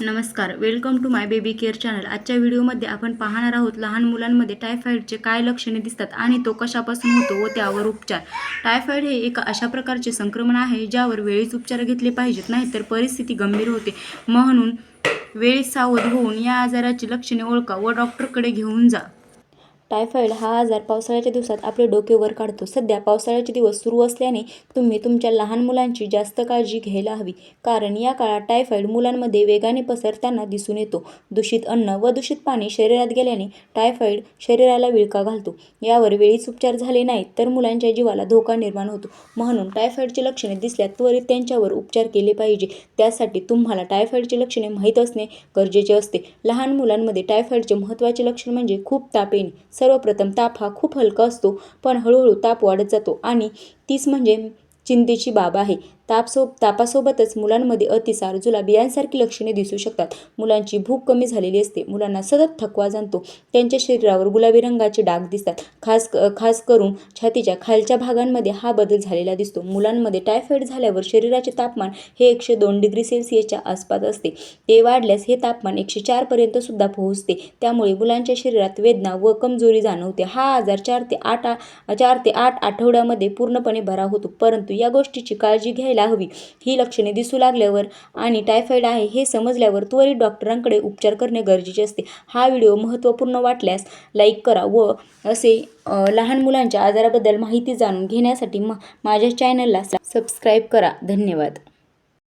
नमस्कार, welcome to my baby care channel. आजच्या व्हिडिओमध्ये आपण पाहणार आहोत लहान मुलांमध्ये टायफॉईडचे काय लक्षणे दिसतात आणि तो कशापासून होतो व त्यावर उपचार। टायफॉईड हे एक अशा प्रकारचे संक्रमण आहे ज्यावर वेळीच उपचार घेतले पाहिजेत, नाहीतर परिस्थिती गंभीर होते। म्हणून वेळीच सावध होऊन या आजाराची लक्षणे ओळखा व डॉक्टरकडे घेऊन जा। टायफॉईड हा आजार पावसाळ्याच्या दिवसात आपले डोके वर काढतो। सध्या पावसाळ्याचे दिवस सुरू असल्याने तुम्ही तुमच्या लहान मुलांची जास्त काळजी घ्यायला हवी, कारण या काळात टायफॉईड मुलांमध्ये वेगाने पसरताना दिसून येतो। दूषित अन्न व दूषित पाणी शरीरात गेल्याने टायफॉईड शरीराला विळखा घालतो। यावर वेळीच उपचार झाले नाहीत तर मुलांच्या जीवाला धोका निर्माण होतो। म्हणून टायफॉईडची लक्षणे दिसल्यास त्वरित त्यांच्यावर उपचार केले पाहिजे। त्यासाठी तुम्हाला टायफॉईडची लक्षणे माहीत असणे गरजेचे असते। लहान मुलांमध्ये टायफॉईडचे महत्त्वाचे लक्षण म्हणजे खूप ताप येणे। सर्वप्रथम ताप हा खूप हलका असतो, पण हळूहळू ताप वाढत जातो आणि तीच म्हणजे चिंतेची बाब आहे। तापासोबतच मुलांमध्ये अतिसार, जुलाब यांसारखी लक्षणे दिसू शकतात। मुलांची भूक कमी झालेली असते, मुलांना सतत थकवा जाणतो, त्यांच्या शरीरावर गुलाबी रंगाचे डाग दिसतात। खास करून छातीच्या खालच्या भागांमध्ये हा बदल झालेला दिसतो। मुलांमध्ये टायफॉईड झाल्यावर शरीराचे तापमान हे 102 डिग्री सेल्सिअसच्या आसपास असते। ते वाढल्यास हे तापमान 104 पर्यंत सुद्धा पोहोचते। त्यामुळे मुलांच्या शरीरात वेदना व कमजोरी जाणवते। हा आजार 4 ते 8 आठवड्यामध्ये पूर्णपणे बरा होतो, परंतु या गोष्टीची काळजी घ्यायला हवी। ही लक्षणे दिसू लागल्यावर आणि टायफॉईड आहे हे समजल्यावर त्वरित डॉक्टरांकडे उपचार करणे गरजेचे असते। हा व्हिडिओ महत्त्वपूर्ण वाटल्यास लाईक करा व असे लहान मुलांच्या आजाराबद्दल माहिती जाणून घेण्यासाठी माझ्या चॅनलला सबस्क्राईब करा। धन्यवाद।